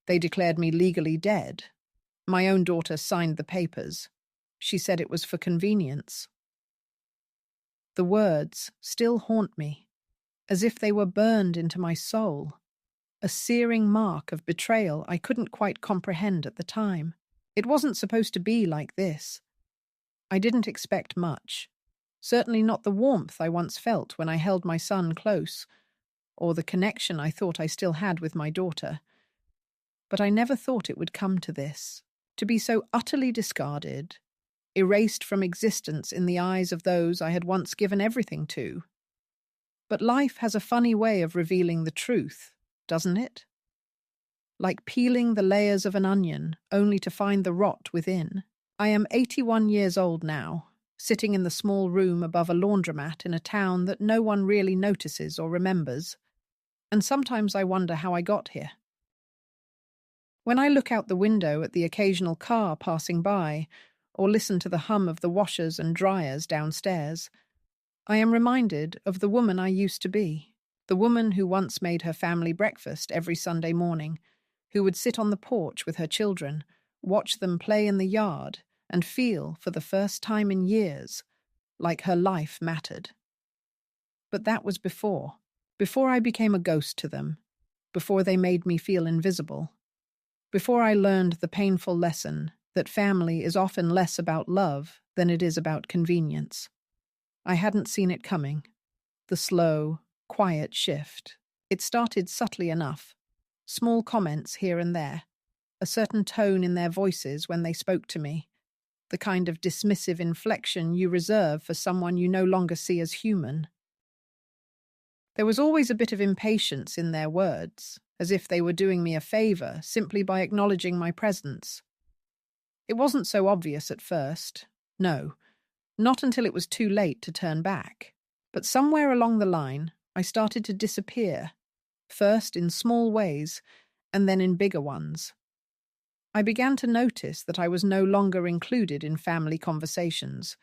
They declared me legally dead. My own daughter signed the papers. She said it was for convenience. The words still haunt me, as if they were burned into my soul, a searing mark of betrayal I couldn't quite comprehend at the time. It wasn't supposed to be like this. I didn't expect much. Certainly not the warmth I once felt when I held my son close, or the connection I thought I still had with my daughter. But I never thought it would come to this, to be so utterly discarded, erased from existence in the eyes of those I had once given everything to. But life has a funny way of revealing the truth, doesn't it? Like peeling the layers of an onion, only to find the rot within. I am 81 years old now, sitting in the small room above a laundromat in a town that no one really notices or remembers, and sometimes I wonder how I got here. When I look out the window at the occasional car passing by, or listen to the hum of the washers and dryers downstairs, I am reminded of the woman I used to be, the woman who once made her family breakfast every Sunday morning, who would sit on the porch with her children, watch them play in the yard, and feel, for the first time in years, like her life mattered. But that was before I became a ghost to them, before they made me feel invisible, before I learned the painful lesson that family is often less about love than it is about convenience. I hadn't seen it coming, the slow, quiet shift. It started subtly enough, small comments here and there, a certain tone in their voices when they spoke to me, the kind of dismissive inflection you reserve for someone you no longer see as human. There was always a bit of impatience in their words, as if they were doing me a favor simply by acknowledging my presence. It wasn't so obvious at first, no, not until it was too late to turn back. But somewhere along the line, I started to disappear, first in small ways, and then in bigger ones. I began to notice that I was no longer included in family conversations,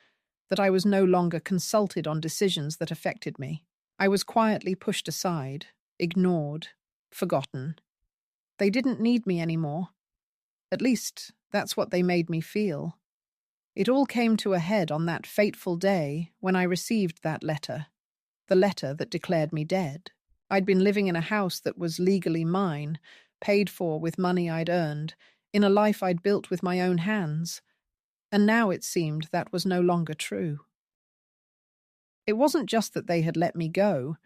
that I was no longer consulted on decisions that affected me. I was quietly pushed aside, ignored, forgotten. They didn't need me anymore. At least, that's what they made me feel. It all came to a head on that fateful day when I received that letter, the letter that declared me dead. I'd been living in a house that was legally mine, paid for with money I'd earned, in a life I'd built with my own hands, and now it seemed that was no longer true. It wasn't just that they had let me go,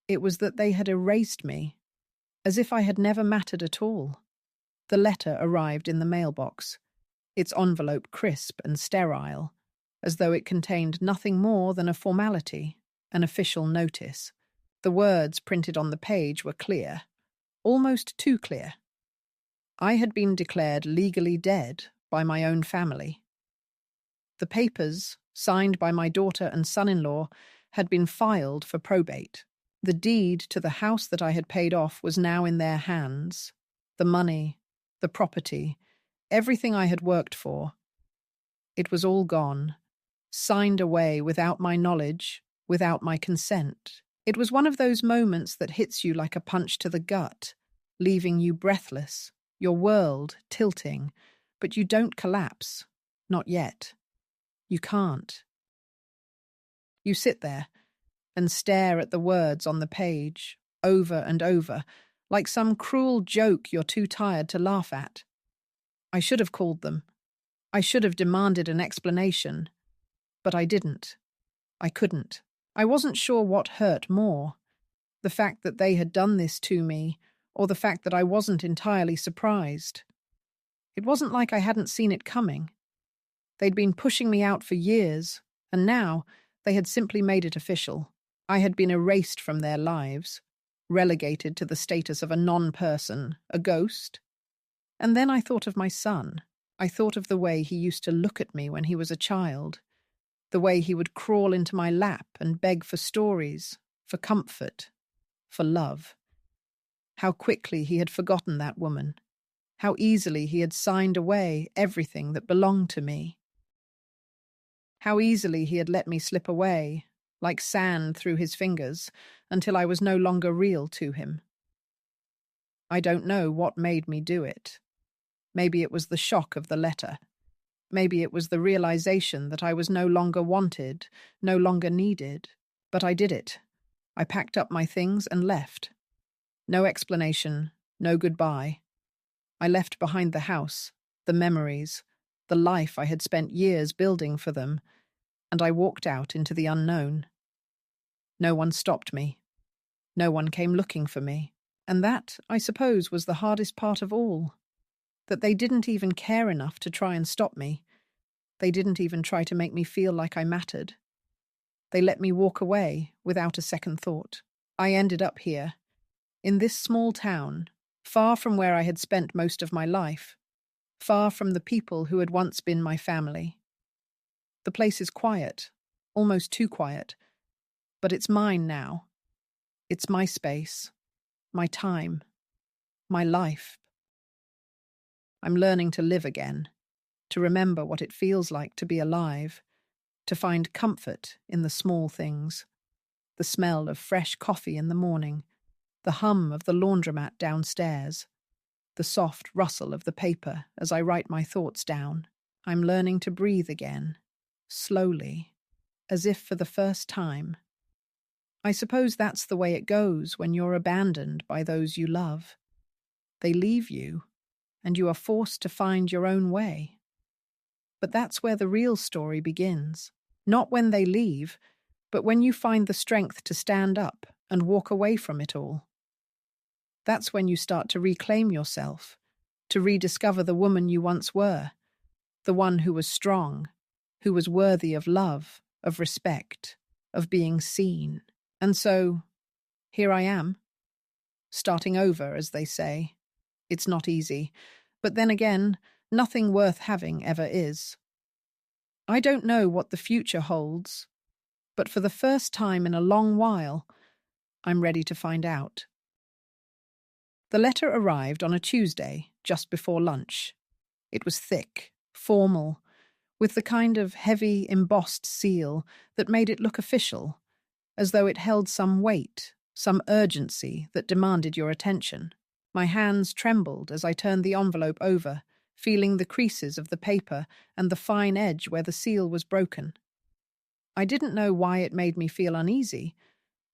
it was that they had erased me, as if I had never mattered at all. The letter arrived in the mailbox, its envelope crisp and sterile, as though it contained nothing more than a formality, an official notice. The words printed on the page were clear, almost too clear. I had been declared legally dead by my own family. The papers, signed by my daughter and son-in-law, had been filed for probate. The deed to the house that I had paid off was now in their hands. The money, the property, everything I had worked for. It was all gone, signed away without my knowledge, without my consent. It was one of those moments that hits you like a punch to the gut, leaving you breathless, your world tilting, but you don't collapse. Not yet. You can't. You sit there and stare at the words on the page, over and over, like some cruel joke you're too tired to laugh at. I should have called them. I should have demanded an explanation. But I didn't. I couldn't. I wasn't sure what hurt more, the fact that they had done this to me, or the fact that I wasn't entirely surprised. It wasn't like I hadn't seen it coming. They'd been pushing me out for years, and now they had simply made it official. I had been erased from their lives, relegated to the status of a non-person, a ghost. And then I thought of my son. I thought of the way he used to look at me when he was a child, the way he would crawl into my lap and beg for stories, for comfort, for love. How quickly he had forgotten that woman. How easily he had signed away everything that belonged to me. How easily he had let me slip away, like sand through his fingers, until I was no longer real to him. I don't know what made me do it. Maybe it was the shock of the letter. Maybe it was the realization that I was no longer wanted, no longer needed. But I did it. I packed up my things and left. No explanation, no goodbye. I left behind the house, the memories, the life I had spent years building for them, and I walked out into the unknown. No one stopped me. No one came looking for me. And that, I suppose, was the hardest part of all. That they didn't even care enough to try and stop me. They didn't even try to make me feel like I mattered. They let me walk away without a second thought. I ended up here, in this small town, far from where I had spent most of my life, far from the people who had once been my family. The place is quiet, almost too quiet, but it's mine now. It's my space, my time, my life. I'm learning to live again, to remember what it feels like to be alive, to find comfort in the small things, the smell of fresh coffee in the morning, the hum of the laundromat downstairs, the soft rustle of the paper as I write my thoughts down. I'm learning to breathe again, slowly, as if for the first time. I suppose that's the way it goes when you're abandoned by those you love. They leave you, and you are forced to find your own way. But that's where the real story begins. Not when they leave, but when you find the strength to stand up and walk away from it all. That's when you start to reclaim yourself, to rediscover the woman you once were, the one who was strong, who was worthy of love, of respect, of being seen. And so, here I am, starting over, as they say. It's not easy, but then again, nothing worth having ever is. I don't know what the future holds, but for the first time in a long while, I'm ready to find out. The letter arrived on a Tuesday, just before lunch. It was thick, formal, with the kind of heavy, embossed seal that made it look official, as though it held some weight, some urgency that demanded your attention. My hands trembled as I turned the envelope over, feeling the creases of the paper and the fine edge where the seal was broken. I didn't know why it made me feel uneasy,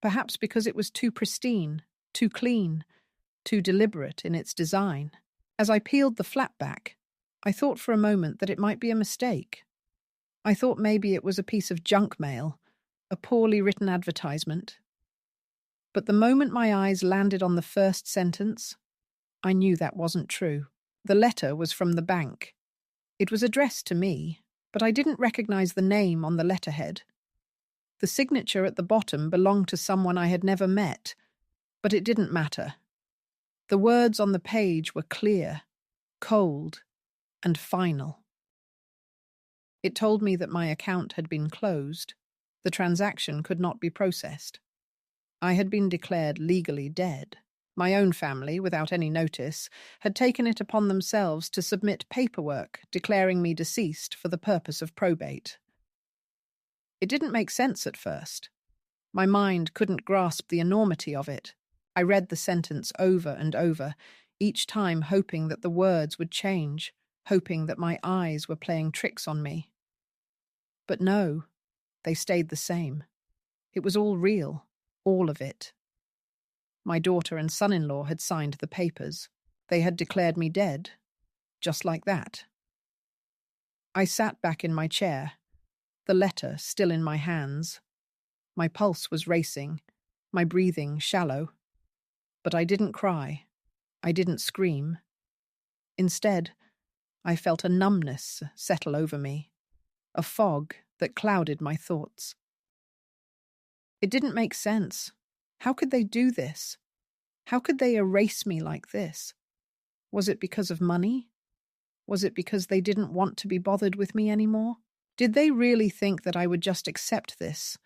perhaps because it was too pristine, too clean, too deliberate in its design. As I peeled the flap back, I thought for a moment that it might be a mistake. I thought maybe it was a piece of junk mail, a poorly written advertisement. But the moment my eyes landed on the first sentence, I knew that wasn't true. The letter was from the bank. It was addressed to me, but I didn't recognize the name on the letterhead. The signature at the bottom belonged to someone I had never met, but it didn't matter. The words on the page were clear, cold, and final. It told me that my account had been closed. The transaction could not be processed. I had been declared legally dead. My own family, without any notice, had taken it upon themselves to submit paperwork declaring me deceased for the purpose of probate. It didn't make sense at first. My mind couldn't grasp the enormity of it. I read the sentence over and over, each time hoping that the words would change, hoping that my eyes were playing tricks on me. But no, they stayed the same. It was all real, all of it. My daughter and son-in-law had signed the papers. They had declared me dead, just like that. I sat back in my chair, the letter still in my hands. My pulse was racing, my breathing shallow. But I didn't cry. I didn't scream. Instead, I felt a numbness settle over me, a fog that clouded my thoughts. It didn't make sense. How could they do this? How could they erase me like this? Was it because of money? Was it because they didn't want to be bothered with me anymore? Did they really think that I would just accept this,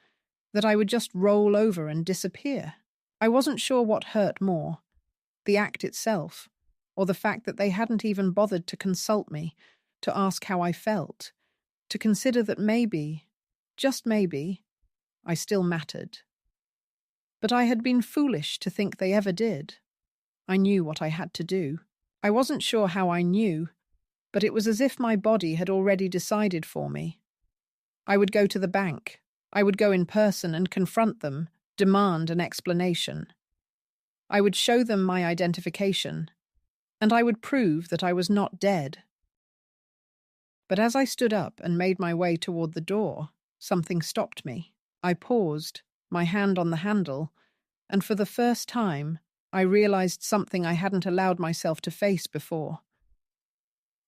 that I would just roll over and disappear? I wasn't sure what hurt more, the act itself, or the fact that they hadn't even bothered to consult me, to ask how I felt, to consider that maybe, just maybe, I still mattered. But I had been foolish to think they ever did. I knew what I had to do. I wasn't sure how I knew, but it was as if my body had already decided for me. I would go to the bank. I would go in person and confront them, demand an explanation. I would show them my identification, and I would prove that I was not dead. But as I stood up and made my way toward the door, something stopped me. I paused, my hand on the handle, and for the first time, I realized something I hadn't allowed myself to face before.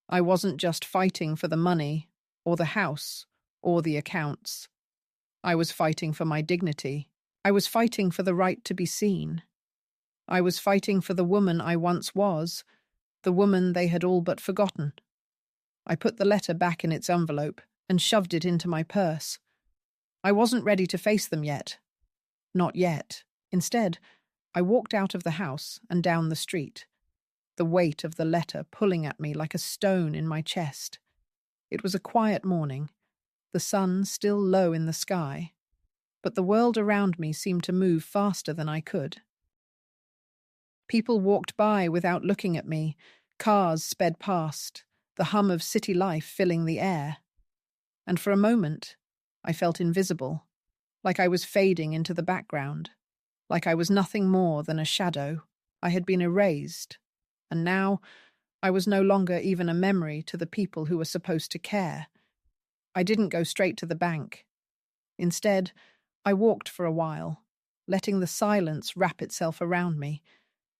I wasn't just fighting for the money, or the house, or the accounts. I was fighting for my dignity. I was fighting for the right to be seen. I was fighting for the woman I once was, the woman they had all but forgotten. I put the letter back in its envelope and shoved it into my purse. I wasn't ready to face them yet. Not yet. Instead, I walked out of the house and down the street, the weight of the letter pulling at me like a stone in my chest. It was a quiet morning, the sun still low in the sky, but the world around me seemed to move faster than I could. People walked by without looking at me, cars sped past, the hum of city life filling the air. And for a moment, I felt invisible, like I was fading into the background, like I was nothing more than a shadow. I had been erased, and now I was no longer even a memory to the people who were supposed to care. I didn't go straight to the bank. Instead, I walked for a while, letting the silence wrap itself around me,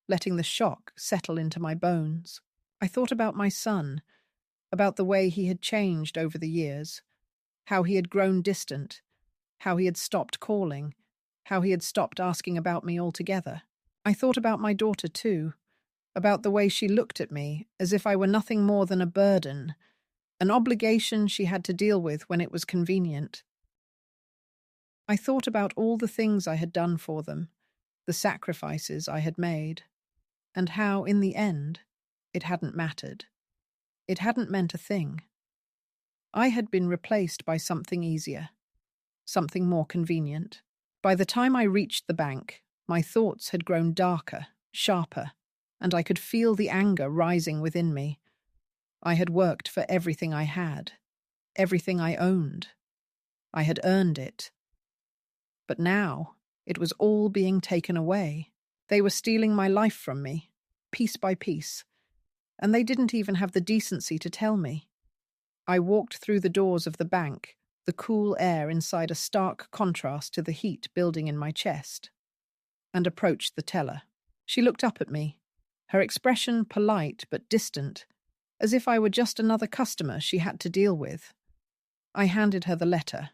letting the shock settle into my bones. I thought about my son, about the way he had changed over the years, how he had grown distant, how he had stopped calling, how he had stopped asking about me altogether. I thought about my daughter too, about the way she looked at me as if I were nothing more than a burden, an obligation she had to deal with when it was convenient. I thought about all the things I had done for them, the sacrifices I had made, and how, in the end, it hadn't mattered. It hadn't meant a thing. I had been replaced by something easier, something more convenient. By the time I reached the bank, my thoughts had grown darker, sharper, and I could feel the anger rising within me. I had worked for everything I had, everything I owned. I had earned it. But now, it was all being taken away. They were stealing my life from me, piece by piece, and they didn't even have the decency to tell me. I walked through the doors of the bank, the cool air inside a stark contrast to the heat building in my chest, and approached the teller. She looked up at me, her expression polite but distant, as if I were just another customer she had to deal with. I handed her the letter.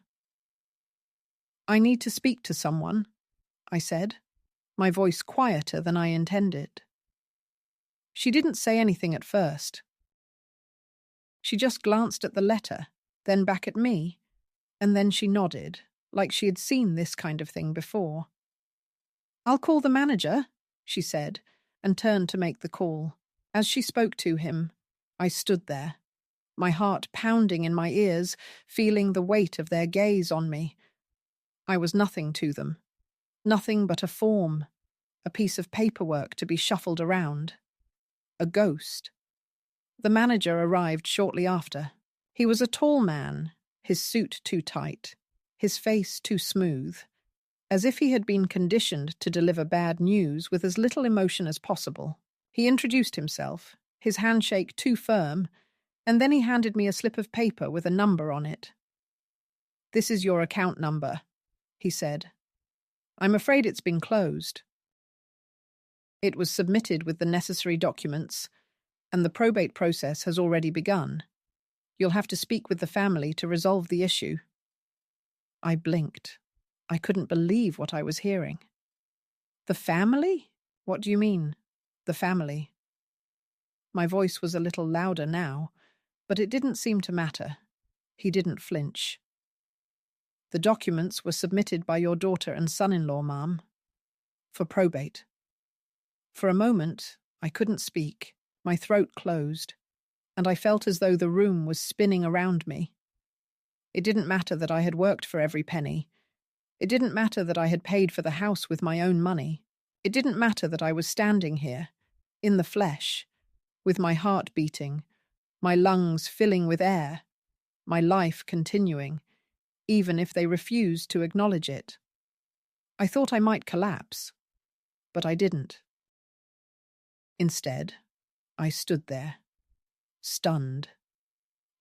"I need to speak to someone," I said, my voice quieter than I intended. She didn't say anything at first. She just glanced at the letter, then back at me, and then she nodded, like she had seen this kind of thing before. "I'll call the manager," she said, and turned to make the call. As she spoke to him, I stood there, my heart pounding in my ears, feeling the weight of their gaze on me. I was nothing to them, nothing but a form, a piece of paperwork to be shuffled around, a ghost. The manager arrived shortly after. He was a tall man, his suit too tight, his face too smooth, as if he had been conditioned to deliver bad news with as little emotion as possible. He introduced himself, his handshake too firm, and then he handed me a slip of paper with a number on it. "This is your account number," he said. "I'm afraid it's been closed." It was submitted with the necessary documents, and the probate process has already begun. You'll have to speak with the family to resolve the issue. I blinked. I couldn't believe what I was hearing. "The family? What do you mean, the family?" My voice was a little louder now, but it didn't seem to matter. He didn't flinch. "The documents were submitted by your daughter and son-in-law, ma'am, for probate." For a moment, I couldn't speak. My throat closed, and I felt as though the room was spinning around me. It didn't matter that I had worked for every penny. It didn't matter that I had paid for the house with my own money. It didn't matter that I was standing here, in the flesh, with my heart beating, my lungs filling with air, my life continuing, even if they refused to acknowledge it. I thought I might collapse, but I didn't. Instead, I stood there, stunned,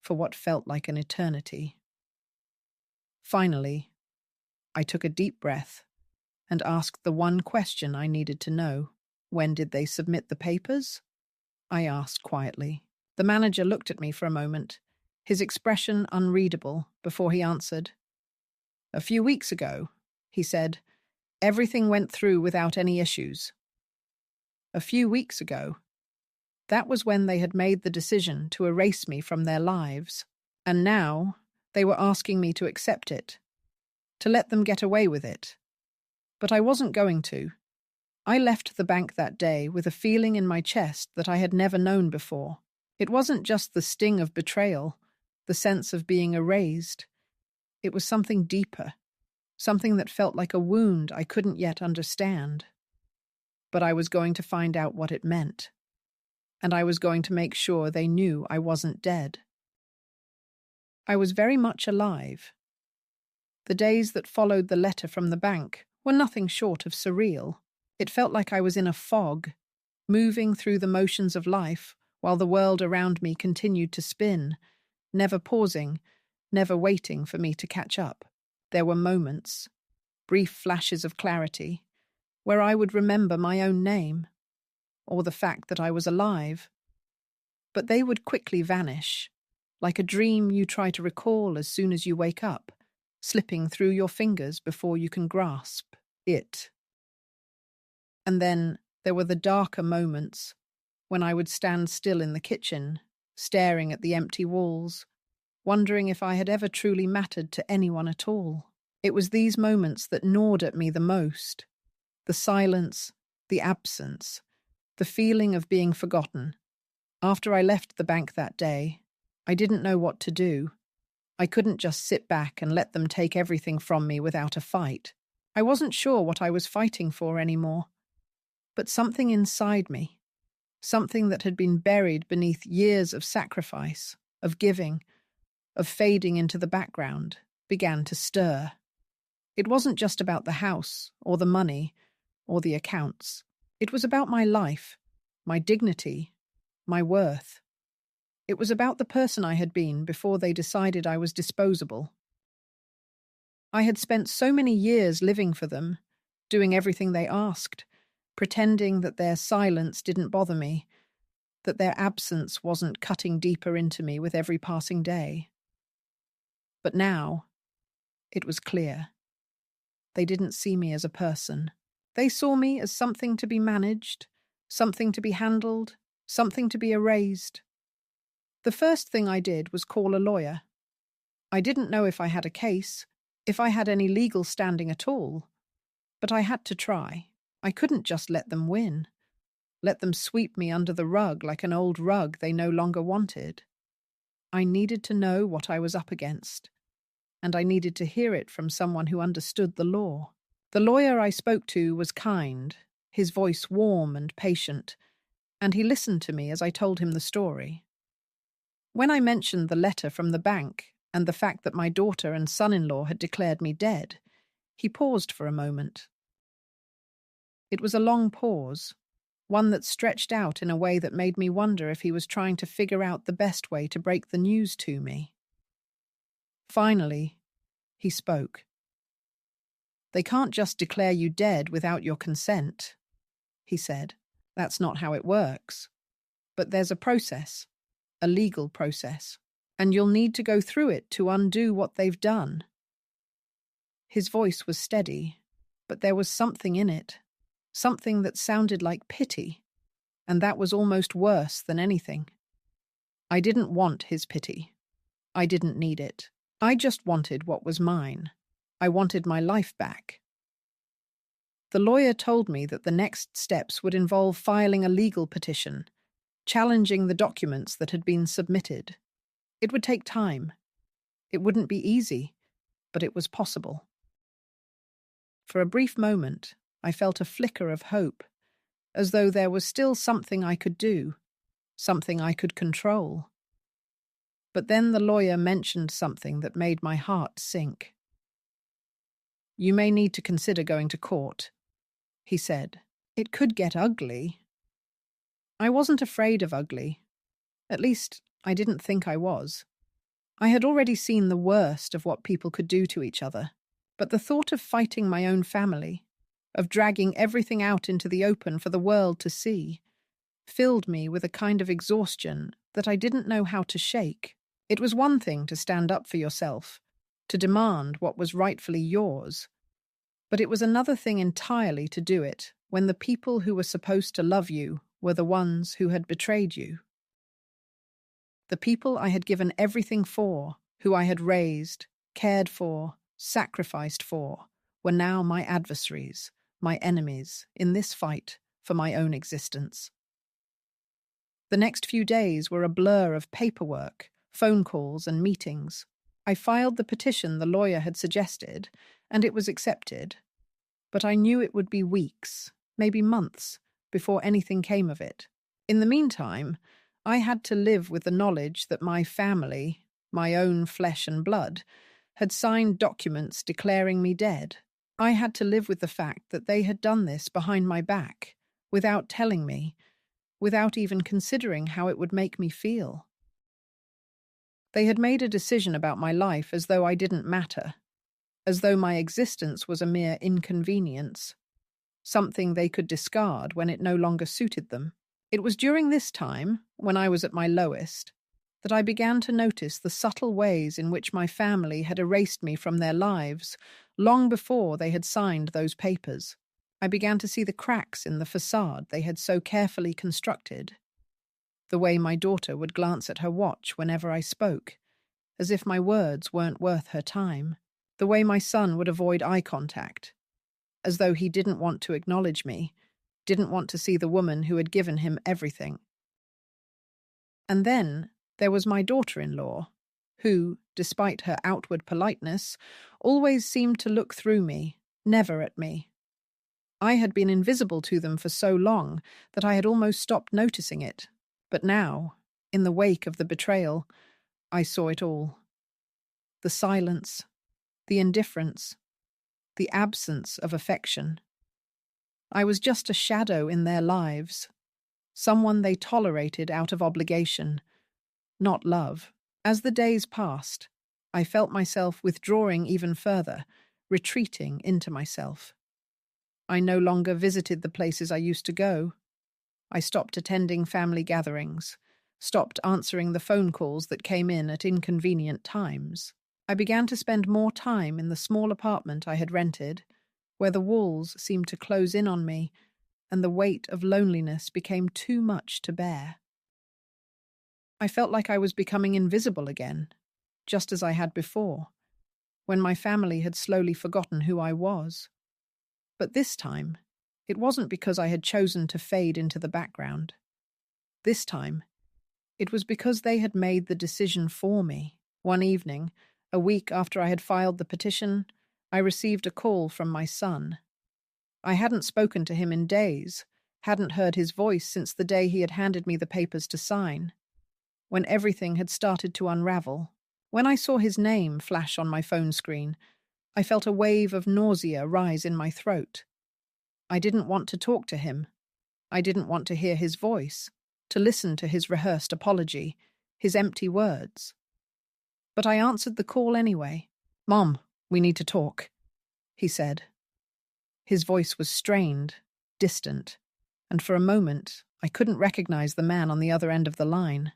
for what felt like an eternity. Finally, I took a deep breath and asked the one question I needed to know. When did they submit the papers? I asked quietly. The manager looked at me for a moment, his expression unreadable, before he answered. "A few weeks ago," he said. "Everything went through without any issues." A few weeks ago. That was when they had made the decision to erase me from their lives. And now they were asking me to accept it, to let them get away with it. But I wasn't going to. I left the bank that day with a feeling in my chest that I had never known before. It wasn't just the sting of betrayal, the sense of being erased. It was something deeper, something that felt like a wound I couldn't yet understand. But I was going to find out what it meant. And I was going to make sure they knew I wasn't dead. I was very much alive. The days that followed the letter from the bank were nothing short of surreal. It felt like I was in a fog, moving through the motions of life while the world around me continued to spin, never pausing, never waiting for me to catch up. There were moments, brief flashes of clarity, where I would remember my own name, or the fact that I was alive. But they would quickly vanish, like a dream you try to recall as soon as you wake up, slipping through your fingers before you can grasp it. And then there were the darker moments, when I would stand still in the kitchen, staring at the empty walls, wondering if I had ever truly mattered to anyone at all. It was these moments that gnawed at me the most. The silence, the absence, the feeling of being forgotten. After I left the bank that day, I didn't know what to do. I couldn't just sit back and let them take everything from me without a fight. I wasn't sure what I was fighting for anymore. But something inside me, something that had been buried beneath years of sacrifice, of giving, of fading into the background, began to stir. It wasn't just about the house, or the money, or the accounts. It was about my life, my dignity, my worth. It was about the person I had been before they decided I was disposable. I had spent so many years living for them, doing everything they asked, pretending that their silence didn't bother me, that their absence wasn't cutting deeper into me with every passing day. But now, it was clear. They didn't see me as a person. They saw me as something to be managed, something to be handled, something to be erased. The first thing I did was call a lawyer. I didn't know if I had a case, if I had any legal standing at all, but I had to try. I couldn't just let them win, let them sweep me under the rug like an old rug they no longer wanted. I needed to know what I was up against, and I needed to hear it from someone who understood the law. The lawyer I spoke to was kind, his voice warm and patient, and he listened to me as I told him the story. When I mentioned the letter from the bank and the fact that my daughter and son-in-law had declared me dead, he paused for a moment. It was a long pause, one that stretched out in a way that made me wonder if he was trying to figure out the best way to break the news to me. Finally, he spoke. "They can't just declare you dead without your consent," he said. "That's not how it works. But there's a process, a legal process, and you'll need to go through it to undo what they've done." His voice was steady, but there was something in it, something that sounded like pity, and that was almost worse than anything. I didn't want his pity. I didn't need it. I just wanted what was mine. I wanted my life back. The lawyer told me that the next steps would involve filing a legal petition, challenging the documents that had been submitted. It would take time. It wouldn't be easy, but it was possible. For a brief moment, I felt a flicker of hope, as though there was still something I could do, something I could control. But then the lawyer mentioned something that made my heart sink. "You may need to consider going to court," he said. "It could get ugly." I wasn't afraid of ugly. At least, I didn't think I was. I had already seen the worst of what people could do to each other, but the thought of fighting my own family, of dragging everything out into the open for the world to see, filled me with a kind of exhaustion that I didn't know how to shake. It was one thing to stand up for yourself, to demand what was rightfully yours, but it was another thing entirely to do it when the people who were supposed to love you were the ones who had betrayed you. The people I had given everything for, who I had raised, cared for, sacrificed for, were now my adversaries, my enemies, in this fight for my own existence. The next few days were a blur of paperwork, phone calls, and meetings. I filed the petition the lawyer had suggested, and it was accepted. But I knew it would be weeks, maybe months, before anything came of it. In the meantime, I had to live with the knowledge that my family, my own flesh and blood, had signed documents declaring me dead. I had to live with the fact that they had done this behind my back, without telling me, without even considering how it would make me feel. They had made a decision about my life as though I didn't matter, as though my existence was a mere inconvenience, something they could discard when it no longer suited them. It was during this time, when I was at my lowest, that I began to notice the subtle ways in which my family had erased me from their lives long before they had signed those papers. I began to see the cracks in the facade they had so carefully constructed. The way my daughter would glance at her watch whenever I spoke, as if my words weren't worth her time. The way my son would avoid eye contact, as though he didn't want to acknowledge me, didn't want to see the woman who had given him everything. And then there was my daughter-in-law, who, despite her outward politeness, always seemed to look through me, never at me. I had been invisible to them for so long that I had almost stopped noticing it, but now, in the wake of the betrayal, I saw it all. The silence, the indifference, the absence of affection. I was just a shadow in their lives, someone they tolerated out of obligation, not love. As the days passed, I felt myself withdrawing even further, retreating into myself. I no longer visited the places I used to go. I stopped attending family gatherings, stopped answering the phone calls that came in at inconvenient times. I began to spend more time in the small apartment I had rented, where the walls seemed to close in on me, and the weight of loneliness became too much to bear. I felt like I was becoming invisible again, just as I had before, when my family had slowly forgotten who I was. But this time, it wasn't because I had chosen to fade into the background. This time, it was because they had made the decision for me. One evening, a week after I had filed the petition, I received a call from my son. I hadn't spoken to him in days, hadn't heard his voice since the day he had handed me the papers to sign, when everything had started to unravel. When I saw his name flash on my phone screen, I felt a wave of nausea rise in my throat. I didn't want to talk to him. I didn't want to hear his voice, to listen to his rehearsed apology, his empty words. But I answered the call anyway. "Mom, we need to talk," he said. His voice was strained, distant, and for a moment I couldn't recognize the man on the other end of the line.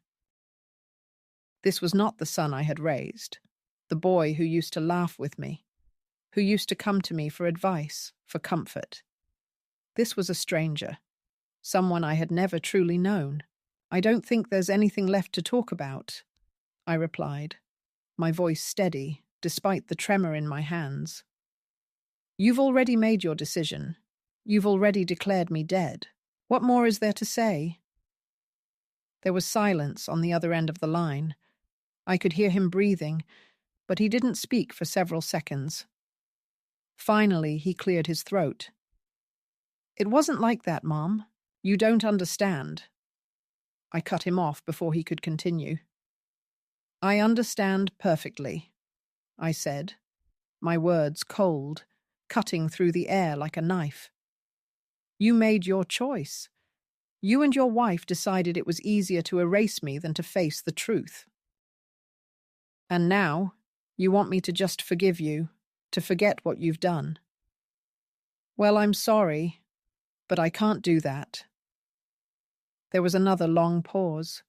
This was not the son I had raised, the boy who used to laugh with me, who used to come to me for advice, for comfort. This was a stranger, someone I had never truly known. "I don't think there's anything left to talk about," I replied, my voice steady, despite the tremor in my hands. "You've already made your decision. You've already declared me dead. What more is there to say?" There was silence on the other end of the line. I could hear him breathing, but he didn't speak for several seconds. Finally, he cleared his throat. "It wasn't like that, Mom. You don't understand. I cut him off before he could continue. I understand perfectly, I said, my words cold, cutting through the air like a knife. You made your choice. You and your wife decided it was easier to erase me than to face the truth. And now, you want me to just forgive you, to forget what you've done. Well, I'm sorry, but I can't do that. There was another long pause,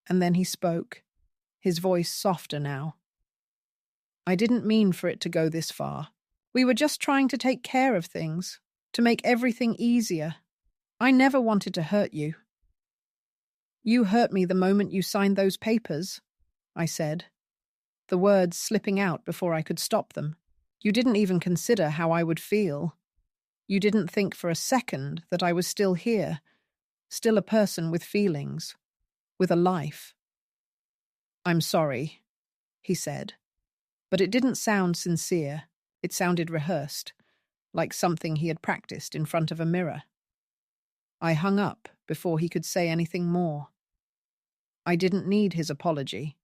and then he spoke, his voice softer now. I didn't mean for it to go this far. We were just trying to take care of things, to make everything easier. I never wanted to hurt you. You hurt me the moment you signed those papers, I said, the words slipping out before I could stop them. You didn't even consider how I would feel. You didn't think for a second that I was still here, still a person with feelings, with a life. I'm sorry, he said, but it didn't sound sincere. It sounded rehearsed, like something he had practiced in front of a mirror. I hung up before he could say anything more. I didn't need his apology.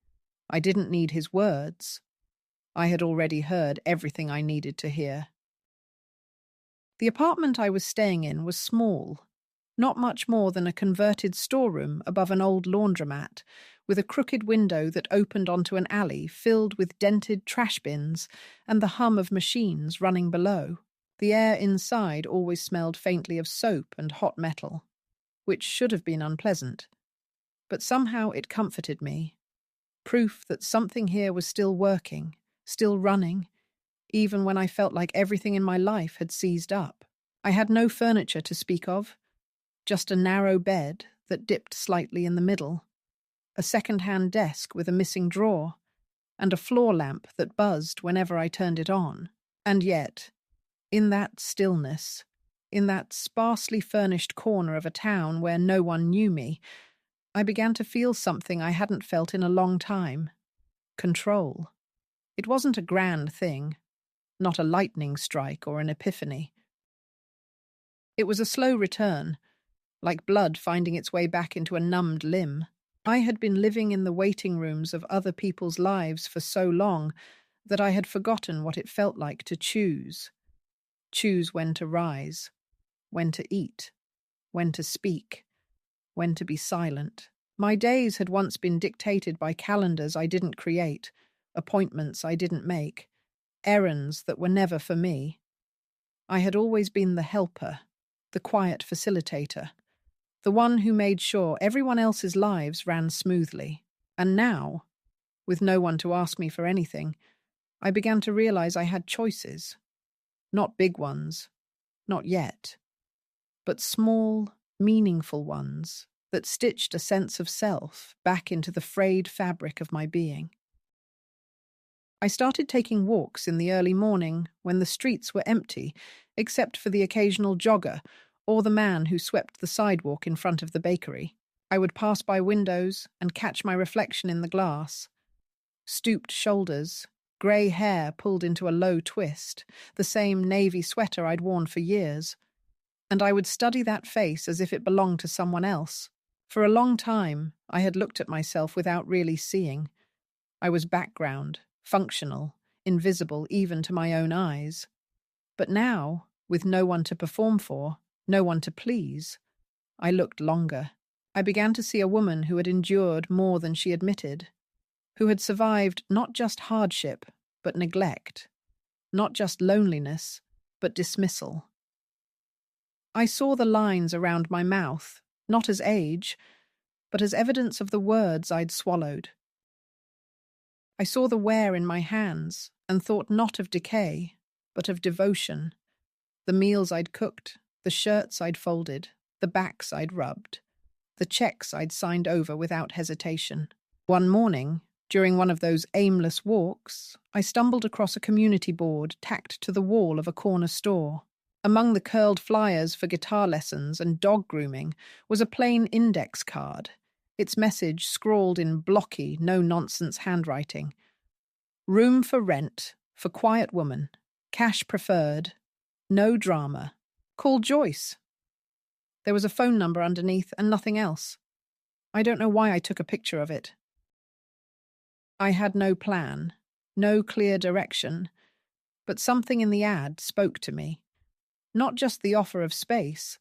I didn't need his words. I had already heard everything I needed to hear. The apartment I was staying in was small, not much more than a converted storeroom above an old laundromat, with a crooked window that opened onto an alley filled with dented trash bins and the hum of machines running below. The air inside always smelled faintly of soap and hot metal, which should have been unpleasant. But somehow it comforted me. Proof that something here was still working, still running, even when I felt like everything in my life had seized up. I had no furniture to speak of, just a narrow bed that dipped slightly in the middle, a second-hand desk with a missing drawer, and a floor lamp that buzzed whenever I turned it on. And yet, in that stillness, in that sparsely furnished corner of a town where no one knew me, I began to feel something I hadn't felt in a long time. Control. It wasn't a grand thing, not a lightning strike or an epiphany. It was a slow return, like blood finding its way back into a numbed limb. I had been living in the waiting rooms of other people's lives for so long that I had forgotten what it felt like to choose. Choose when to rise, when to eat, when to speak, when to be silent. My days had once been dictated by calendars I didn't create, appointments I didn't make, errands that were never for me. I had always been the helper, the quiet facilitator, the one who made sure everyone else's lives ran smoothly. And now, with no one to ask me for anything, I began to realize I had choices. Not big ones, not yet, but small, meaningful ones that stitched a sense of self back into the frayed fabric of my being. I started taking walks in the early morning when the streets were empty, except for the occasional jogger or the man who swept the sidewalk in front of the bakery. I would pass by windows and catch my reflection in the glass. Stooped shoulders, grey hair pulled into a low twist, the same navy sweater I'd worn for years. And I would study that face as if it belonged to someone else. For a long time, I had looked at myself without really seeing. I was background, functional, invisible even to my own eyes. But now, with no one to perform for, no one to please, I looked longer. I began to see a woman who had endured more than she admitted, who had survived not just hardship, but neglect, not just loneliness, but dismissal. I saw the lines around my mouth, not as age, but as evidence of the words I'd swallowed. I saw the wear in my hands and thought not of decay, but of devotion. The meals I'd cooked, the shirts I'd folded, the backs I'd rubbed, the checks I'd signed over without hesitation. One morning, during one of those aimless walks, I stumbled across a community board tacked to the wall of a corner store. Among the curled flyers for guitar lessons and dog grooming was a plain index card, its message scrawled in blocky, no-nonsense handwriting. Room for rent, for quiet woman, cash preferred, no drama. Call Joyce. There was a phone number underneath and nothing else. I don't know why I took a picture of it. I had no plan, no clear direction, but something in the ad spoke to me. Not just the offer of space,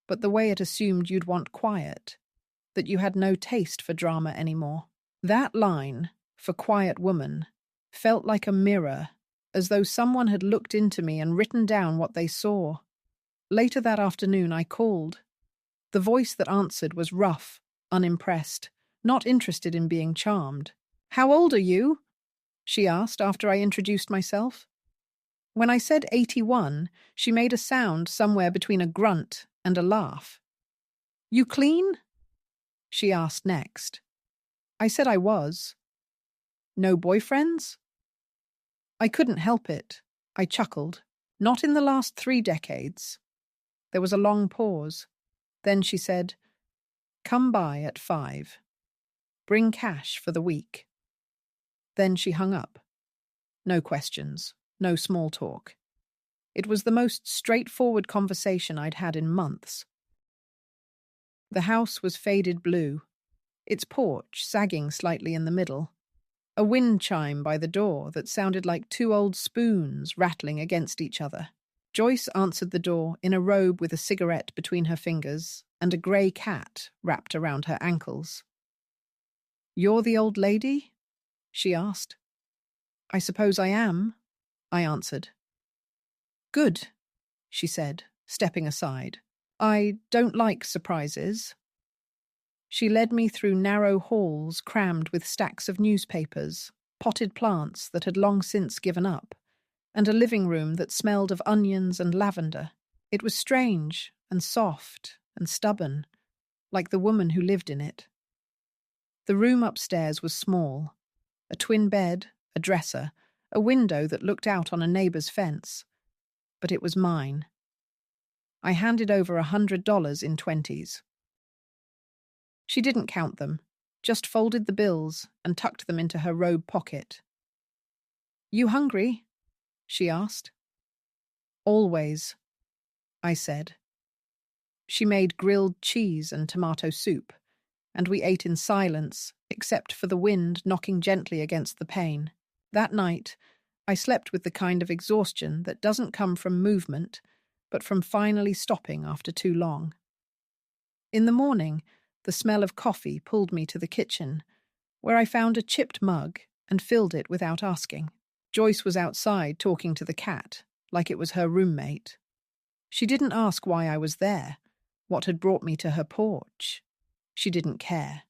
but the way it assumed you'd want quiet, that you had no taste for drama anymore. That line, for quiet woman, felt like a mirror, as though someone had looked into me and written down what they saw. Later that afternoon, I called. The voice that answered was rough, unimpressed, not interested in being charmed. "How old are you?" she asked after I introduced myself. When I said 81, she made a sound somewhere between a grunt and a laugh. "You clean?" she asked next. I said I was. "No boyfriends?" I couldn't help it. I chuckled. "Not in the last 3 decades." There was a long pause. Then she said, "Come by at 5. Bring cash for the week." Then she hung up. No questions, no small talk. It was the most straightforward conversation I'd had in months. The house was faded blue, its porch sagging slightly in the middle, a wind chime by the door that sounded like 2 old spoons rattling against each other. Joyce answered the door in a robe with a cigarette between her fingers and a grey cat wrapped around her ankles. "You're the old lady?" she asked. "I suppose I am," I answered. "Good," she said, stepping aside. "I don't like surprises." She led me through narrow halls crammed with stacks of newspapers, potted plants that had long since given up, and a living room that smelled of onions and lavender. It was strange and soft and stubborn, like the woman who lived in it. The room upstairs was small, a twin bed, a dresser, a window that looked out on a neighbour's fence. But it was mine. I handed over $100 in 20s. She didn't count them, just folded the bills and tucked them into her robe pocket. "You hungry?" she asked. "Always," I said. She made grilled cheese and tomato soup, and we ate in silence, except for the wind knocking gently against the pane. That night, I slept with the kind of exhaustion that doesn't come from movement, but from finally stopping after too long. In the morning, the smell of coffee pulled me to the kitchen, where I found a chipped mug and filled it without asking. Joyce was outside talking to the cat, like it was her roommate. She didn't ask why I was there, what had brought me to her porch. She didn't care.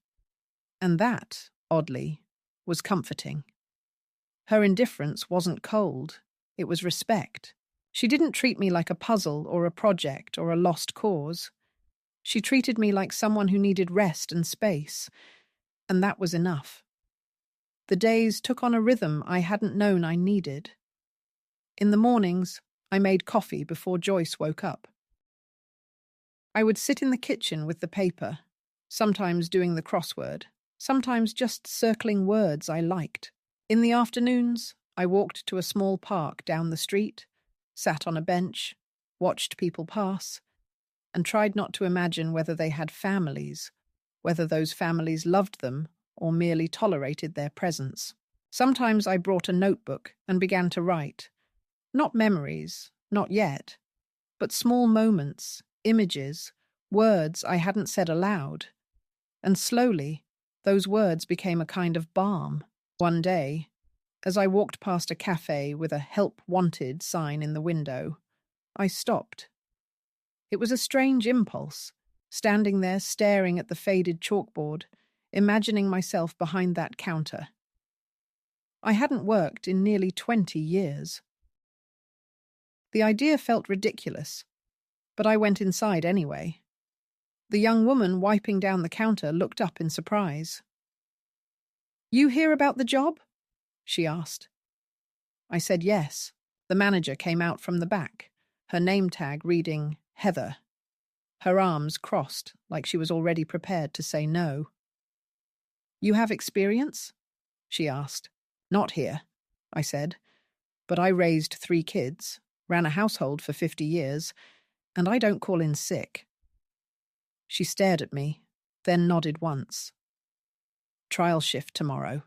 And that, oddly, was comforting. Her indifference wasn't cold, it was respect. She didn't treat me like a puzzle or a project or a lost cause. She treated me like someone who needed rest and space, and that was enough. The days took on a rhythm I hadn't known I needed. In the mornings, I made coffee before Joyce woke up. I would sit in the kitchen with the paper, sometimes doing the crossword, sometimes just circling words I liked. In the afternoons, I walked to a small park down the street, sat on a bench, watched people pass, and tried not to imagine whether they had families, whether those families loved them or merely tolerated their presence. Sometimes I brought a notebook and began to write. Not memories, not yet, but small moments, images, words I hadn't said aloud. And slowly, those words became a kind of balm. One day, as I walked past a cafe with a "Help Wanted" sign in the window, I stopped. It was a strange impulse, standing there staring at the faded chalkboard, imagining myself behind that counter. I hadn't worked in nearly 20 years. The idea felt ridiculous, but I went inside anyway. The young woman wiping down the counter looked up in surprise. "You hear about the job?" she asked. I said yes. The manager came out from the back, her name tag reading Heather. Her arms crossed, like she was already prepared to say no. "You have experience?" she asked. "Not here," I said, "but I raised 3 kids, ran a household for 50 years, and I don't call in sick." She stared at me, then nodded once. Trial shift tomorrow.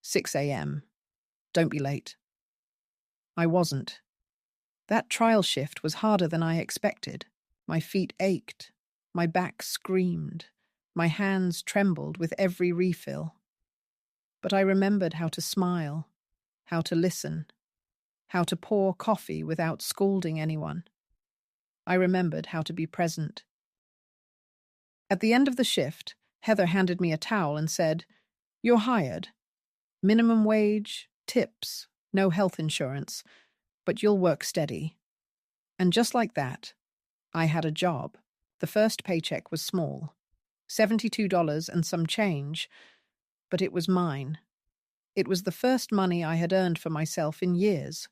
6 a.m. Don't be late. I wasn't. That trial shift was harder than I expected. My feet ached. My back screamed. My hands trembled with every refill. But I remembered how to smile, how to listen, how to pour coffee without scalding anyone. I remembered how to be present. At the end of the shift, Heather handed me a towel and said, "You're hired. Minimum wage, tips, no health insurance, but you'll work steady." And just like that, I had a job. The first paycheck was small, $72 and some change, but it was mine. It was the first money I had earned for myself in years.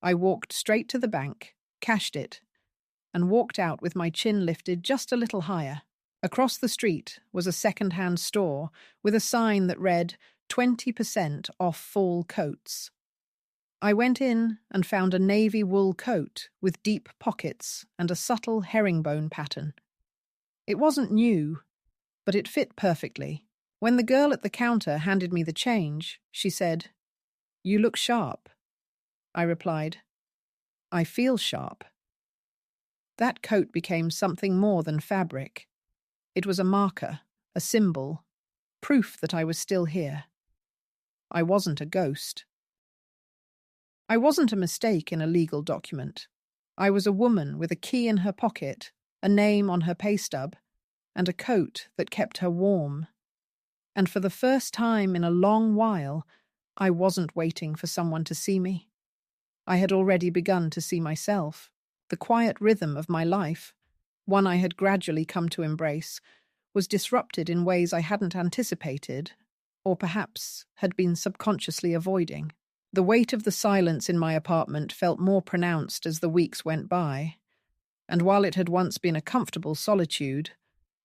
I walked straight to the bank, cashed it, and walked out with my chin lifted just a little higher. Across the street was a second-hand store with a sign that read 20% off fall coats. I went in and found a navy wool coat with deep pockets and a subtle herringbone pattern. It wasn't new, but it fit perfectly. When the girl at the counter handed me the change, she said, "You look sharp." I replied, "I feel sharp." That coat became something more than fabric. It was a marker, a symbol, proof that I was still here. I wasn't a ghost. I wasn't a mistake in a legal document. I was a woman with a key in her pocket, a name on her pay stub, and a coat that kept her warm. And for the first time in a long while, I wasn't waiting for someone to see me. I had already begun to see myself. The quiet rhythm of my life, one I had gradually come to embrace, was disrupted in ways I hadn't anticipated, or perhaps had been subconsciously avoiding. The weight of the silence in my apartment felt more pronounced as the weeks went by, and while it had once been a comfortable solitude,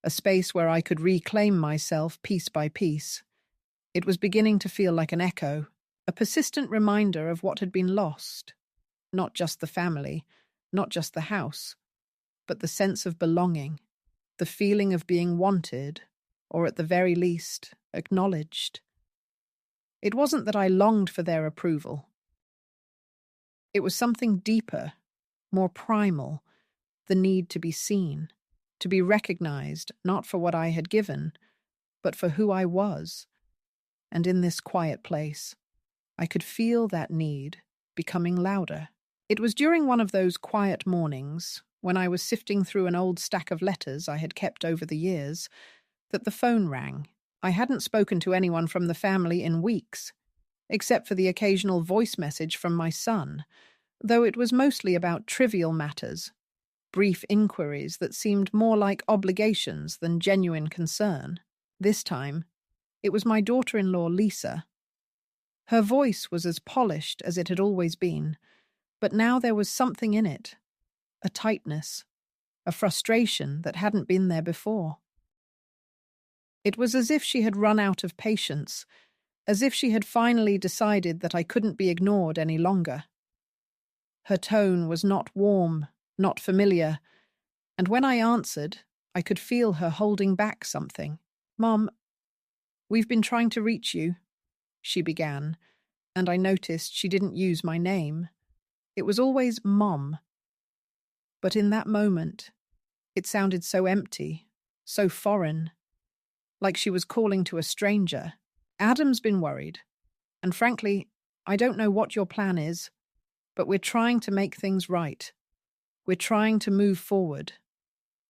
a space where I could reclaim myself piece by piece, it was beginning to feel like an echo, a persistent reminder of what had been lost. Not just the family, not just the house, but the sense of belonging, the feeling of being wanted, or at the very least, acknowledged. It wasn't that I longed for their approval. It was something deeper, more primal, the need to be seen, to be recognized not for what I had given, but for who I was. And in this quiet place, I could feel that need becoming louder. It was during one of those quiet mornings, when I was sifting through an old stack of letters I had kept over the years, that the phone rang. I hadn't spoken to anyone from the family in weeks, except for the occasional voice message from my son, though it was mostly about trivial matters, brief inquiries that seemed more like obligations than genuine concern. This time, it was my daughter-in-law, Lisa. Her voice was as polished as it had always been, but now there was something in it, a tightness, a frustration that hadn't been there before. It was as if she had run out of patience, as if she had finally decided that I couldn't be ignored any longer. Her tone was not warm, not familiar, and when I answered, I could feel her holding back something. "Mom, we've been trying to reach you," she began, and I noticed she didn't use my name. It was always Mom. But in that moment, it sounded so empty, so foreign, like she was calling to a stranger. "Adam's been worried, and frankly, I don't know what your plan is, but we're trying to make things right. We're trying to move forward.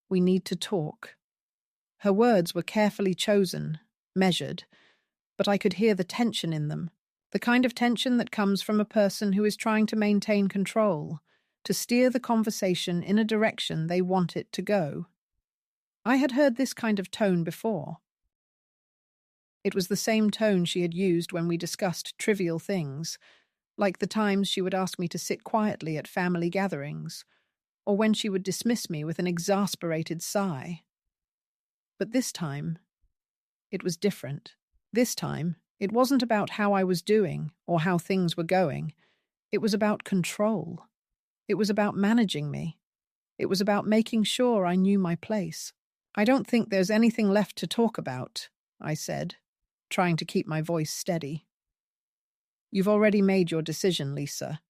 We need to talk." Her words were carefully chosen, measured, but I could hear the tension in them, the kind of tension that comes from a person who is trying to maintain control, to steer the conversation in a direction they want it to go. I had heard this kind of tone before. It was the same tone she had used when we discussed trivial things, like the times she would ask me to sit quietly at family gatherings, or when she would dismiss me with an exasperated sigh. But this time, it was different. This time, it wasn't about how I was doing or how things were going. It was about control. It was about managing me. It was about making sure I knew my place. I don't think there's anything left to talk about, I said, trying to keep my voice steady. You've already made your decision, Lisa,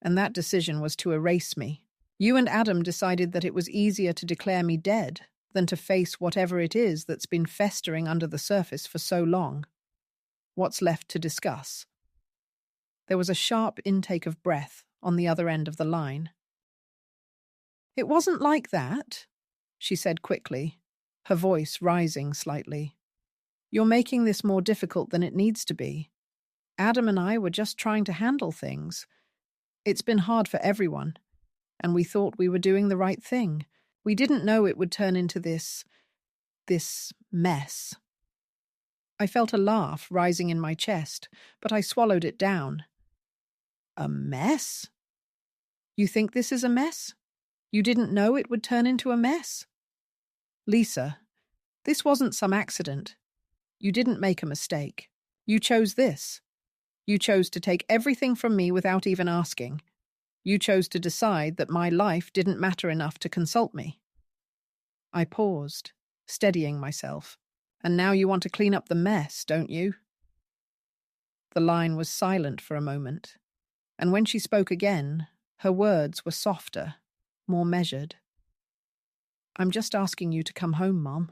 and that decision was to erase me. You and Adam decided that it was easier to declare me dead than to face whatever it is that's been festering under the surface for so long. What's left to discuss? There was a sharp intake of breath on the other end of the line. It wasn't like that, she said quickly, her voice rising slightly. You're making this more difficult than it needs to be. Adam and I were just trying to handle things. It's been hard for everyone, and we thought we were doing the right thing. We didn't know it would turn into this mess. I felt a laugh rising in my chest, but I swallowed it down. A mess? You think this is a mess? You didn't know it would turn into a mess? Lisa, this wasn't some accident. You didn't make a mistake. You chose this. You chose to take everything from me without even asking. You chose to decide that my life didn't matter enough to consult me. I paused, steadying myself. And now you want to clean up the mess, don't you? The line was silent for a moment, and when she spoke again, her words were softer, more measured. I'm just asking you to come home, Mom.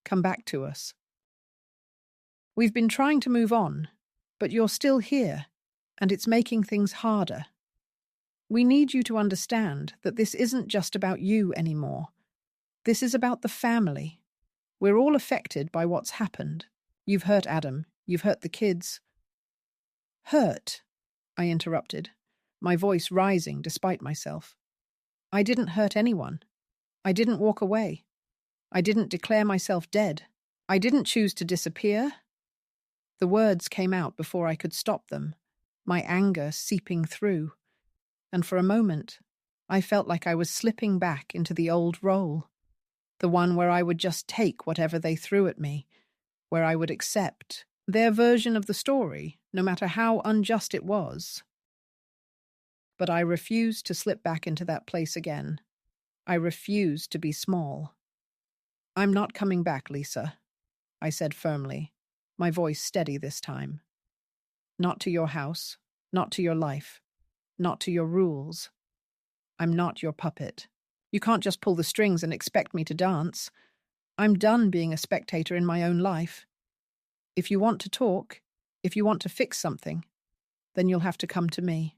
Come back to us. We've been trying to move on, but you're still here, and it's making things harder. We need you to understand that this isn't just about you anymore. This is about the family. We're all affected by what's happened. You've hurt Adam. You've hurt the kids. Hurt, I interrupted, my voice rising despite myself. I didn't hurt anyone. I didn't walk away. I didn't declare myself dead. I didn't choose to disappear. The words came out before I could stop them, my anger seeping through. And for a moment, I felt like I was slipping back into the old role. The one where I would just take whatever they threw at me, where I would accept their version of the story, no matter how unjust it was. But I refused to slip back into that place again. I refused to be small. I'm not coming back, Lisa, I said firmly, my voice steady this time. Not to your house, not to your life, not to your rules. I'm not your puppet. You can't just pull the strings and expect me to dance. I'm done being a spectator in my own life. If you want to talk, if you want to fix something, then you'll have to come to me.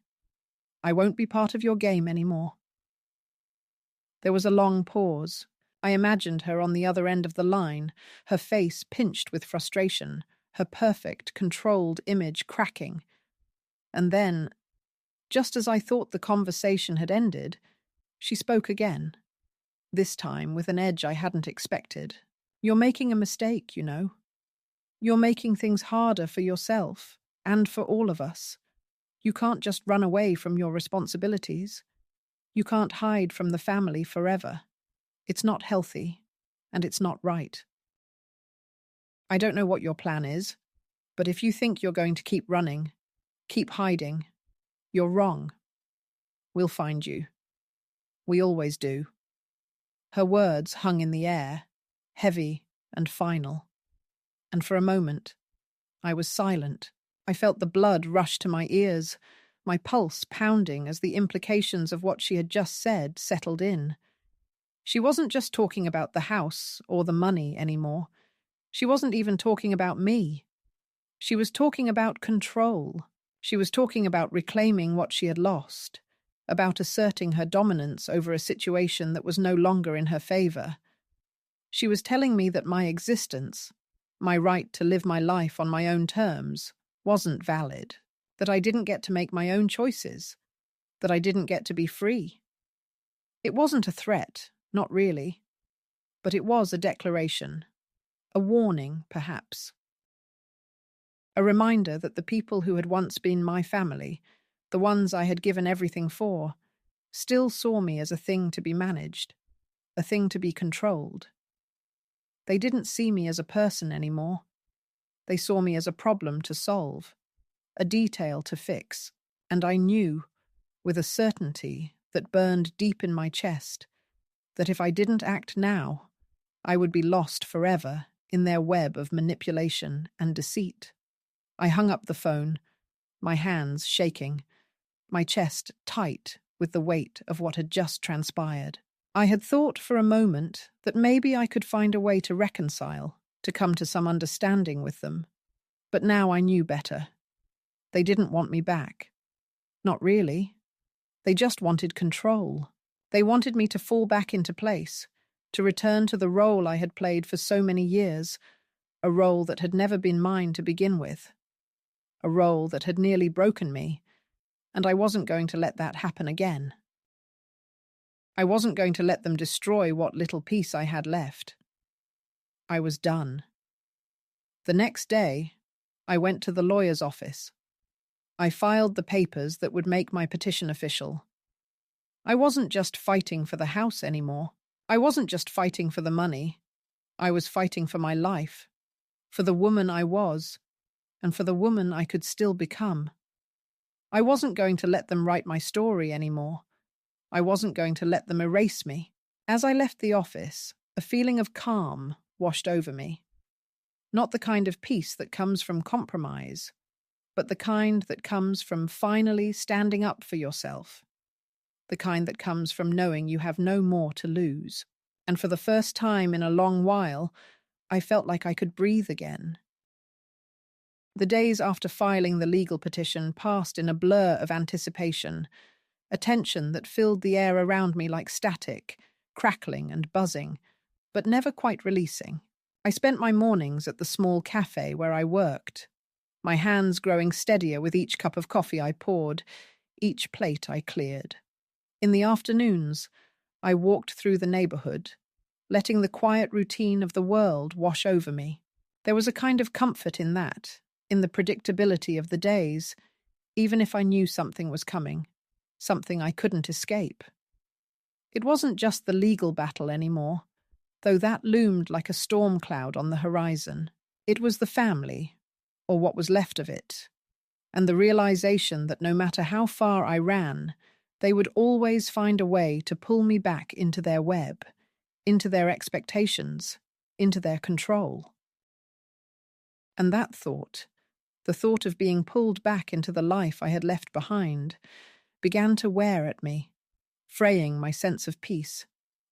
I won't be part of your game anymore. There was a long pause. I imagined her on the other end of the line, her face pinched with frustration, her perfect, controlled image cracking. And then, just as I thought the conversation had ended, she spoke again, this time with an edge I hadn't expected. You're making a mistake, you know. You're making things harder for yourself and for all of us. You can't just run away from your responsibilities. You can't hide from the family forever. It's not healthy, and it's not right. I don't know what your plan is, but if you think you're going to keep running, keep hiding, you're wrong. We'll find you. We always do. Her words hung in the air, heavy and final. And for a moment, I was silent. I felt the blood rush to my ears, my pulse pounding as the implications of what she had just said settled in. She wasn't just talking about the house or the money anymore. She wasn't even talking about me. She was talking about control. She was talking about reclaiming what she had lost, about asserting her dominance over a situation that was no longer in her favor. She was telling me that my existence, my right to live my life on my own terms, wasn't valid, that I didn't get to make my own choices, that I didn't get to be free. It wasn't a threat, not really, but it was a declaration, a warning, perhaps. A reminder that the people who had once been my family, the ones I had given everything for, still saw me as a thing to be managed, a thing to be controlled. They didn't see me as a person anymore. They saw me as a problem to solve, a detail to fix, and I knew, with a certainty that burned deep in my chest, that if I didn't act now, I would be lost forever in their web of manipulation and deceit. I hung up the phone, my hands shaking, my chest tight with the weight of what had just transpired. I had thought for a moment that maybe I could find a way to reconcile, to come to some understanding with them. But now I knew better. They didn't want me back. Not really. They just wanted control. They wanted me to fall back into place, to return to the role I had played for so many years, a role that had never been mine to begin with, a role that had nearly broken me, and I wasn't going to let that happen again. I wasn't going to let them destroy what little peace I had left. I was done. The next day, I went to the lawyer's office. I filed the papers that would make my petition official. I wasn't just fighting for the house anymore. I wasn't just fighting for the money. I was fighting for my life, for the woman I was, and for the woman I could still become. I wasn't going to let them write my story anymore. I wasn't going to let them erase me. As I left the office, a feeling of calm washed over me. Not the kind of peace that comes from compromise, but the kind that comes from finally standing up for yourself. The kind that comes from knowing you have no more to lose. And for the first time in a long while, I felt like I could breathe again. The days after filing the legal petition passed in a blur of anticipation, a tension that filled the air around me like static, crackling and buzzing, but never quite releasing. I spent my mornings at the small cafe where I worked, my hands growing steadier with each cup of coffee I poured, each plate I cleared. In the afternoons, I walked through the neighborhood, letting the quiet routine of the world wash over me. There was a kind of comfort in that, in the predictability of the days, even if I knew something was coming, something I couldn't escape. It wasn't just the legal battle anymore, though that loomed like a storm cloud on the horizon. It was the family, or what was left of it, and the realization that no matter how far I ran, they would always find a way to pull me back into their web, into their expectations, into their control. And that thought, the thought of being pulled back into the life I had left behind, began to wear at me, fraying my sense of peace,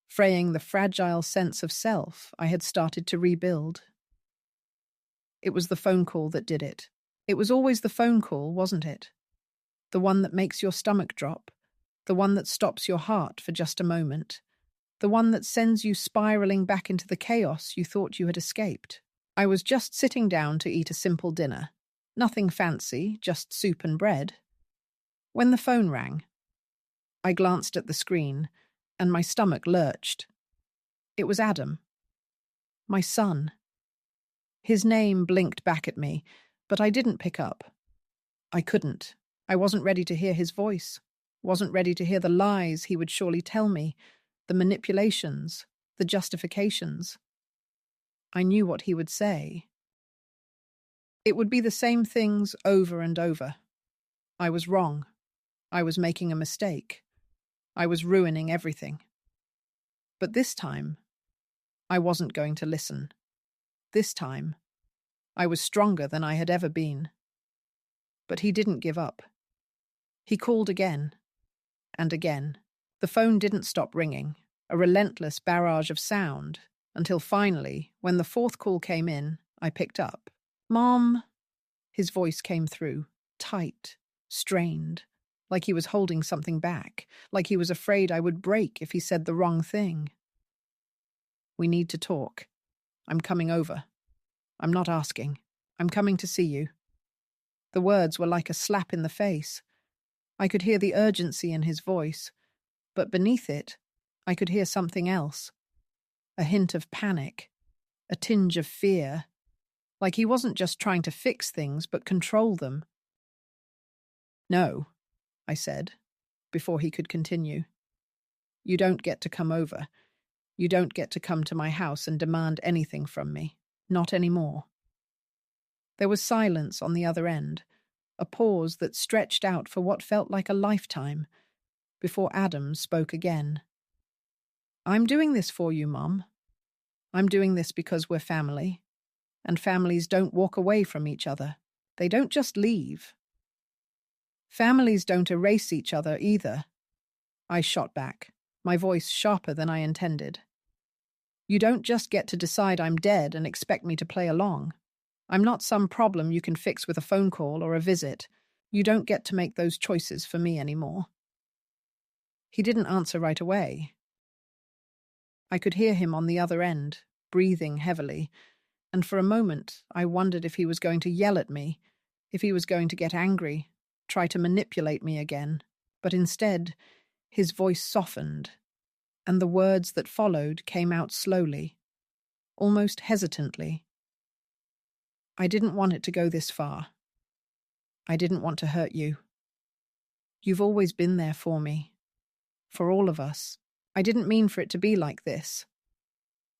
fraying the fragile sense of self I had started to rebuild. It was the phone call that did it. It was always the phone call, wasn't it? The one that makes your stomach drop, the one that stops your heart for just a moment, the one that sends you spiraling back into the chaos you thought you had escaped. I was just sitting down to eat a simple dinner, nothing fancy, just soup and bread, when the phone rang. I glanced at the screen, and my stomach lurched. It was Adam, my son. His name blinked back at me, but I didn't pick up. I couldn't. I wasn't ready to hear his voice, wasn't ready to hear the lies he would surely tell me, the manipulations, the justifications. I knew what he would say. It would be the same things over and over. I was wrong. I was making a mistake. I was ruining everything. But this time, I wasn't going to listen. This time, I was stronger than I had ever been. But he didn't give up. He called again and again. The phone didn't stop ringing, a relentless barrage of sound, until finally, when the fourth call came in, I picked up. "Mom," his voice came through, tight, strained, like he was holding something back, like he was afraid I would break if he said the wrong thing. "We need to talk. I'm coming over. I'm not asking. I'm coming to see you." The words were like a slap in the face. I could hear the urgency in his voice, but beneath it, I could hear something else. A hint of panic, a tinge of fear, like he wasn't just trying to fix things but control them. "No," I said, before he could continue. "You don't get to come over. You don't get to come to my house and demand anything from me. Not anymore." There was silence on the other end, a pause that stretched out for what felt like a lifetime, before Adam spoke again. "I'm doing this for you, Mom. I'm doing this because we're family, and families don't walk away from each other. They don't just leave. Families don't erase each other either. I shot back, my voice sharper than I intended. You don't just get to decide I'm dead and expect me to play along. I'm not some problem you can fix with a phone call or a visit. You don't get to make those choices for me anymore. He didn't answer right away. I could hear him on the other end, breathing heavily, and for a moment I wondered if he was going to yell at me, if he was going to get angry, try to manipulate me again. But instead, his voice softened, and the words that followed came out slowly, almost hesitantly. I didn't want it to go this far. I didn't want to hurt you. You've always been there for me, for all of us. I didn't mean for it to be like this.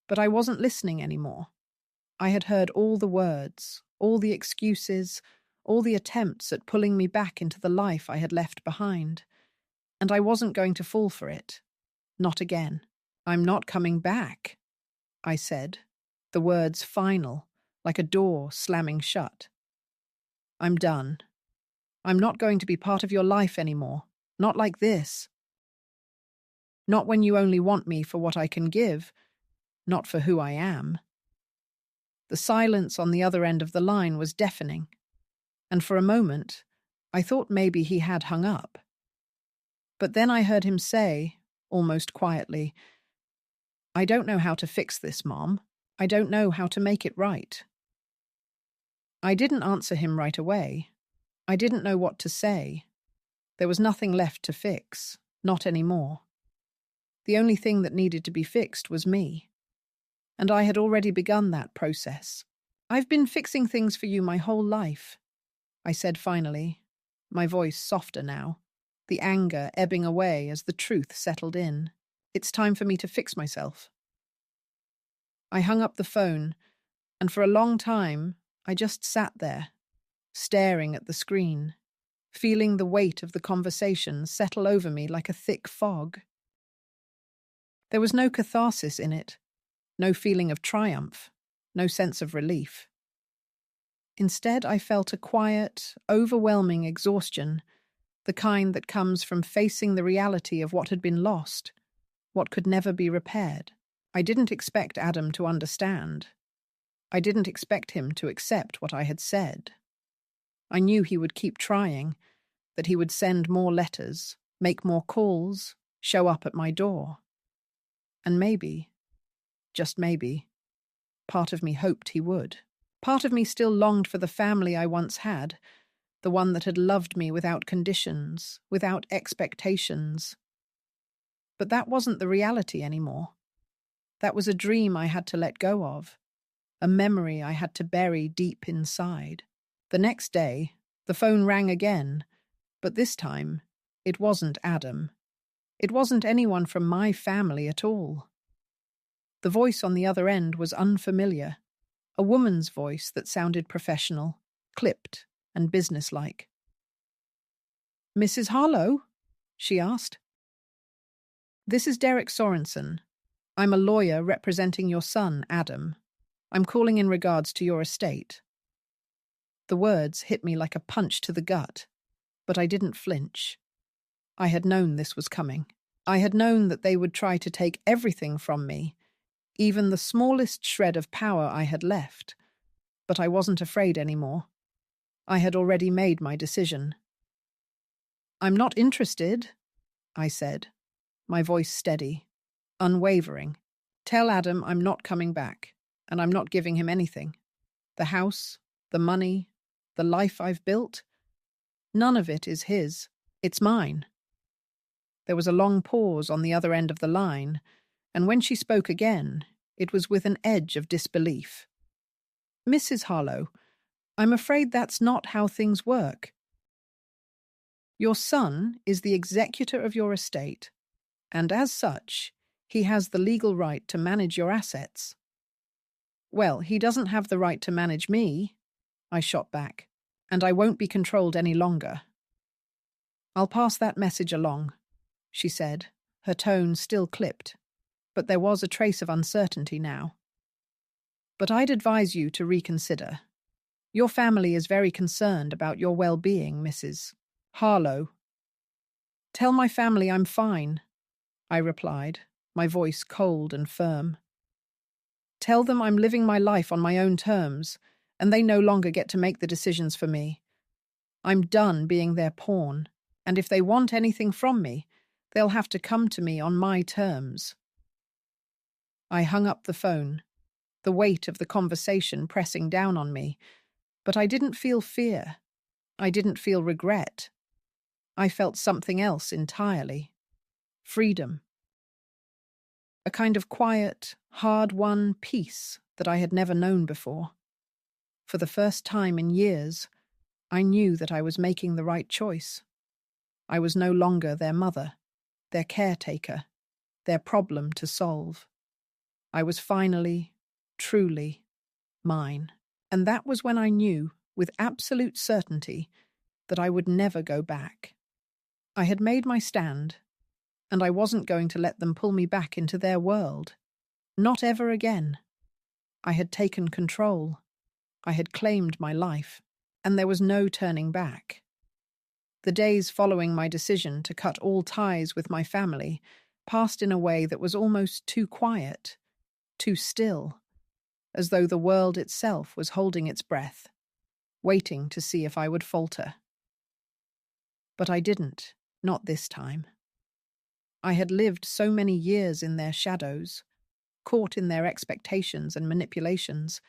But I wasn't listening anymore. I had heard all the words, all the excuses, all the attempts at pulling me back into the life I had left behind. And I wasn't going to fall for it. Not again. I'm not coming back, I said, the words final, like a door slamming shut. I'm done. I'm not going to be part of your life anymore. Not like this. Not when you only want me for what I can give, not for who I am. The silence on the other end of the line was deafening, and for a moment, I thought maybe he had hung up. But then I heard him say, almost quietly, I don't know how to fix this, Mom. I don't know how to make it right. I didn't answer him right away. I didn't know what to say. There was nothing left to fix, not anymore. The only thing that needed to be fixed was me. And I had already begun that process. I've been fixing things for you my whole life, I said finally, my voice softer now, the anger ebbing away as the truth settled in. It's time for me to fix myself. I hung up the phone, and for a long time, I just sat there, staring at the screen, feeling the weight of the conversation settle over me like a thick fog. There was no catharsis in it, no feeling of triumph, no sense of relief. Instead, I felt a quiet, overwhelming exhaustion, the kind that comes from facing the reality of what had been lost, what could never be repaired. I didn't expect Adam to understand. I didn't expect him to accept what I had said. I knew he would keep trying, that he would send more letters, make more calls, show up at my door. And maybe, just maybe, part of me hoped he would. Part of me still longed for the family I once had, the one that had loved me without conditions, without expectations. But that wasn't the reality anymore. That was a dream I had to let go of, a memory I had to bury deep inside. The next day, the phone rang again, but this time, it wasn't Adam. It wasn't anyone from my family at all. The voice on the other end was unfamiliar, a woman's voice that sounded professional, clipped, and businesslike. "Mrs. Harlow?" she asked. "This is Derek Sorensen. I'm a lawyer representing your son, Adam. I'm calling in regards to your estate." The words hit me like a punch to the gut, but I didn't flinch. I had known this was coming. I had known that they would try to take everything from me, even the smallest shred of power I had left, but I wasn't afraid anymore. I had already made my decision. "I'm not interested," I said, my voice steady, unwavering. "Tell Adam I'm not coming back, and I'm not giving him anything. The house, the money, the life I've built, none of it is his. It's mine." There was a long pause on the other end of the line, and when she spoke again, it was with an edge of disbelief. "Mrs. Harlow, I'm afraid that's not how things work. Your son is the executor of your estate, and as such, he has the legal right to manage your assets." "Well, he doesn't have the right to manage me," I shot back, "and I won't be controlled any longer." "I'll pass that message along," she said, her tone still clipped, but there was a trace of uncertainty now. But I'd advise you to reconsider. Your family is very concerned about your well-being, Mrs. Harlow. Tell my family I'm fine, I replied, my voice cold and firm. Tell them I'm living my life on my own terms, and they no longer get to make the decisions for me. I'm done being their pawn, and if they want anything from me, they'll have to come to me on my terms. I hung up the phone, the weight of the conversation pressing down on me, but I didn't feel fear. I didn't feel regret. I felt something else entirely. Freedom. A kind of quiet, hard-won peace that I had never known before. For the first time in years, I knew that I was making the right choice. I was no longer their mother, their caretaker, their problem to solve. I was finally, truly, mine. And that was when I knew, with absolute certainty, that I would never go back. I had made my stand, and I wasn't going to let them pull me back into their world. Not ever again. I had taken control. I had claimed my life, and there was no turning back. The days following my decision to cut all ties with my family passed in a way that was almost too quiet, too still, as though the world itself was holding its breath, waiting to see if I would falter. But I didn't, not this time. I had lived so many years in their shadows, caught in their expectations and manipulations,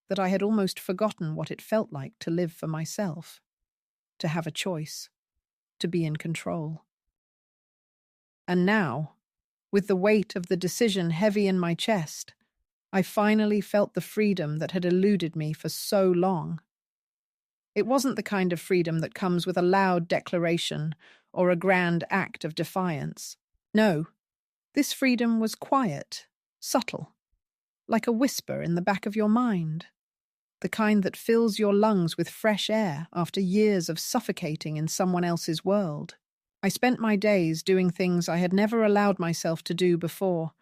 that I had almost forgotten what it felt like to live for myself, to have a choice, to be in control. And now, with the weight of the decision heavy in my chest, I finally felt the freedom that had eluded me for so long. It wasn't the kind of freedom that comes with a loud declaration or a grand act of defiance. No, this freedom was quiet, subtle, like a whisper in the back of your mind, the kind that fills your lungs with fresh air after years of suffocating in someone else's world. I spent my days doing things I had never allowed myself to do before,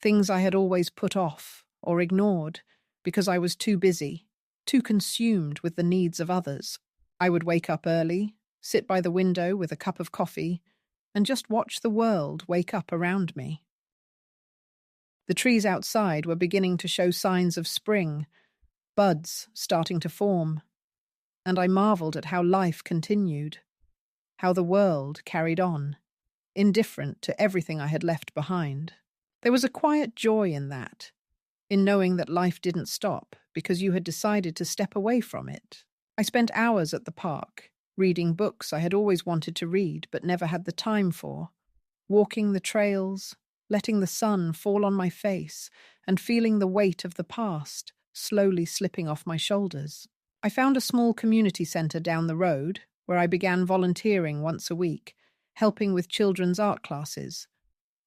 things I had always put off or ignored because I was too busy, too consumed with the needs of others. I would wake up early, sit by the window with a cup of coffee, and just watch the world wake up around me. The trees outside were beginning to show signs of spring, buds starting to form, and I marveled at how life continued, how the world carried on, indifferent to everything I had left behind. There was a quiet joy in that, in knowing that life didn't stop because you had decided to step away from it. I spent hours at the park, reading books I had always wanted to read but never had the time for, walking the trails, letting the sun fall on my face, and feeling the weight of the past slowly slipping off my shoulders. I found a small community centre down the road where I began volunteering once a week, helping with children's art classes.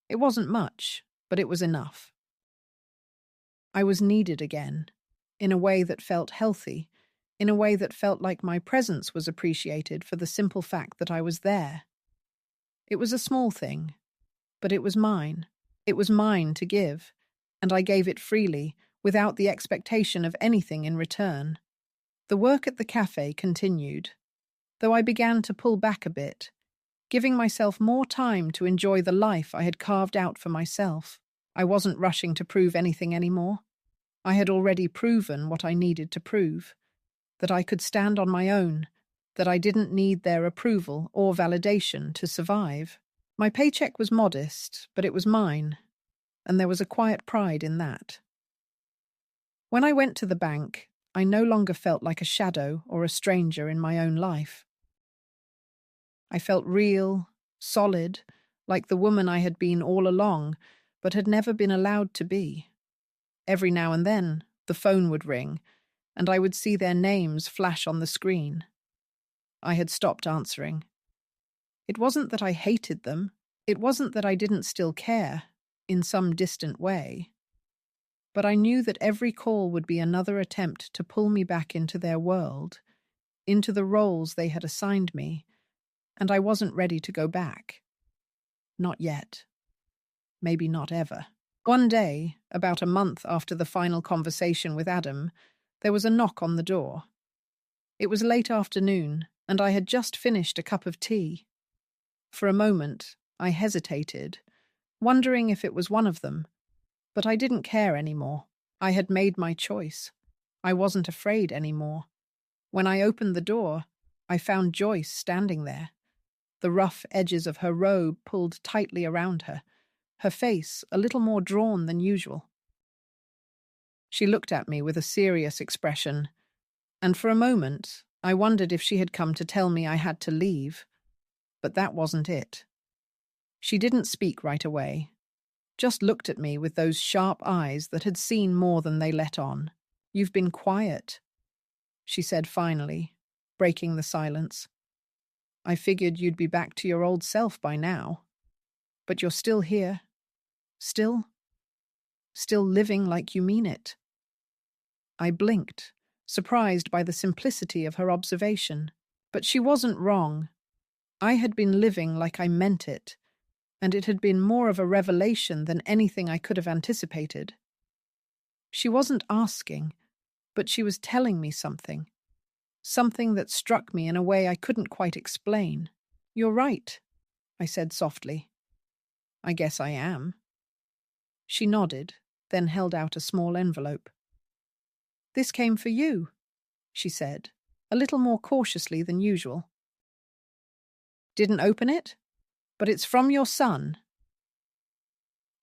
It wasn't much, but it was enough. I was needed again, in a way that felt healthy, in a way that felt like my presence was appreciated for the simple fact that I was there. It was a small thing, but it was mine. It was mine to give, and I gave it freely, without the expectation of anything in return. The work at the cafe continued, though I began to pull back a bit, giving myself more time to enjoy the life I had carved out for myself. I wasn't rushing to prove anything anymore. I had already proven what I needed to prove, that I could stand on my own, that I didn't need their approval or validation to survive. My paycheck was modest, but it was mine, and there was a quiet pride in that. When I went to the bank, I no longer felt like a shadow or a stranger in my own life. I felt real, solid, like the woman I had been all along, but had never been allowed to be. Every now and then, the phone would ring, and I would see their names flash on the screen. I had stopped answering. It wasn't that I hated them. It wasn't that I didn't still care, in some distant way. But I knew that every call would be another attempt to pull me back into their world, into the roles they had assigned me, and I wasn't ready to go back. Not yet. Maybe not ever. One day, about a month after the final conversation with Adam, there was a knock on the door. It was late afternoon, and I had just finished a cup of tea. For a moment, I hesitated, wondering if it was one of them, but I didn't care anymore. I had made my choice. I wasn't afraid anymore. When I opened the door, I found Joyce standing there, the rough edges of her robe pulled tightly around her face a little more drawn than usual. She looked at me with a serious expression, and for a moment I wondered if she had come to tell me I had to leave. But that wasn't it. She didn't speak right away, just looked at me with those sharp eyes that had seen more than they let on. "You've been quiet," she said finally, breaking the silence. "I figured you'd be back to your old self by now. But you're still here. Still living like you mean it." I blinked, surprised by the simplicity of her observation. But she wasn't wrong. I had been living like I meant it, and it had been more of a revelation than anything I could have anticipated. She wasn't asking, but she was telling me something that struck me in a way I couldn't quite explain. "You're right," I said softly. "I guess I am." She nodded, then held out a small envelope. "This came for you," she said, a little more cautiously than usual. "Didn't open it? But it's from your son."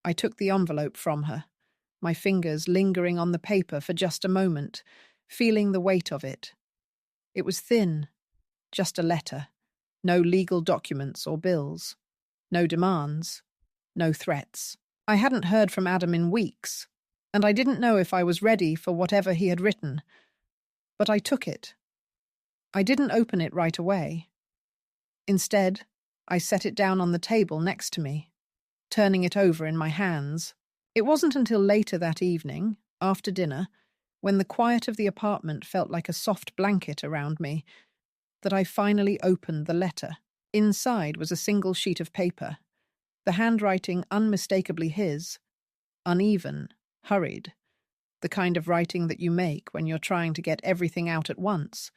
I took the envelope from her, my fingers lingering on the paper for just a moment, feeling the weight of it. It was thin, just a letter, no legal documents or bills, no demands, no threats. I hadn't heard from Adam in weeks, and I didn't know if I was ready for whatever he had written. But I took it. I didn't open it right away. Instead, I set it down on the table next to me, turning it over in my hands. It wasn't until later that evening, after dinner, when the quiet of the apartment felt like a soft blanket around me, that I finally opened the letter. Inside was a single sheet of paper, the handwriting unmistakably his, uneven, hurried, the kind of writing that you make when you're trying to get everything out at once,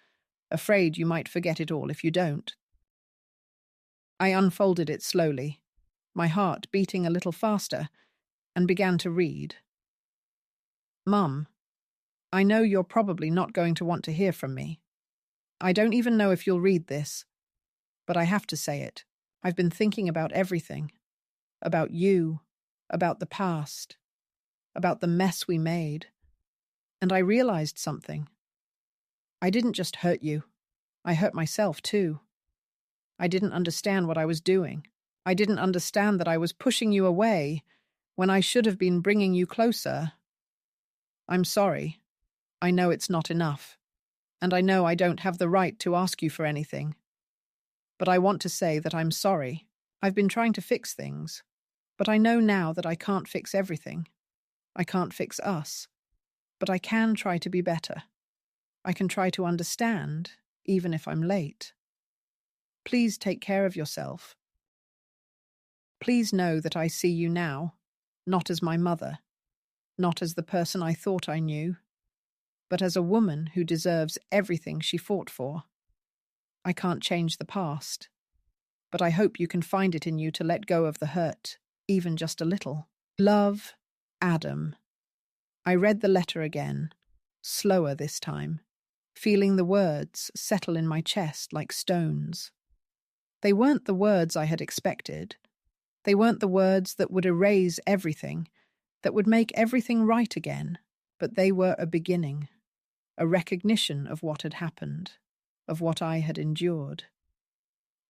afraid you might forget it all if you don't. I unfolded it slowly, my heart beating a little faster, and began to read. "Mum, I know you're probably not going to want to hear from me. I don't even know if you'll read this, but I have to say it. I've been thinking about everything. About you, about the past, about the mess we made. And I realized something. I didn't just hurt you. I hurt myself too. I didn't understand what I was doing. I didn't understand that I was pushing you away when I should have been bringing you closer. I'm sorry. I know it's not enough. And I know I don't have the right to ask you for anything. But I want to say that I'm sorry. I've been trying to fix things. But I know now that I can't fix everything. I can't fix us. But I can try to be better. I can try to understand, even if I'm late. Please take care of yourself. Please know that I see you now, not as my mother, not as the person I thought I knew, but as a woman who deserves everything she fought for. I can't change the past, but I hope you can find it in you to let go of the hurt, even just a little. Love, Adam. I read the letter again, slower this time, feeling the words settle in my chest like stones. They weren't the words I had expected. They weren't the words that would erase everything, that would make everything right again, but they were a beginning, a recognition of what had happened, of what I had endured.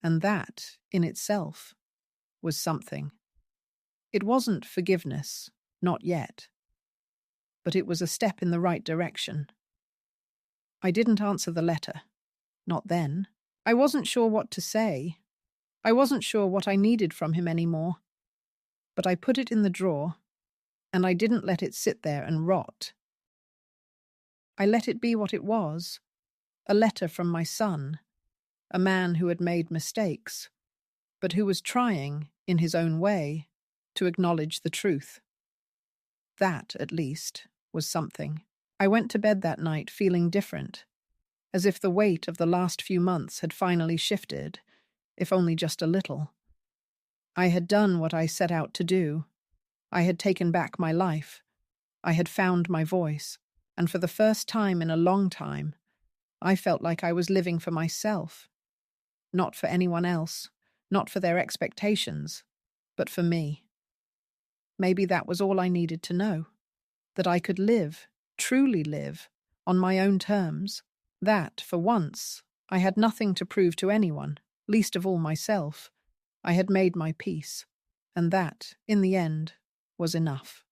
And that, in itself, was something. It wasn't forgiveness, not yet, but it was a step in the right direction. I didn't answer the letter, not then. I wasn't sure what to say. I wasn't sure what I needed from him anymore. But I put it in the drawer, and I didn't let it sit there and rot. I let it be what it was, a letter from my son, a man who had made mistakes, but who was trying, in his own way, to acknowledge the truth. That, at least, was something. I went to bed that night feeling different, as if the weight of the last few months had finally shifted, if only just a little. I had done what I set out to do. I had taken back my life. I had found my voice, and for the first time in a long time, I felt like I was living for myself. Not for anyone else, not for their expectations, but for me. Maybe that was all I needed to know. That I could live, truly live, on my own terms. That, for once, I had nothing to prove to anyone, least of all myself. I had made my peace, and that, in the end, was enough.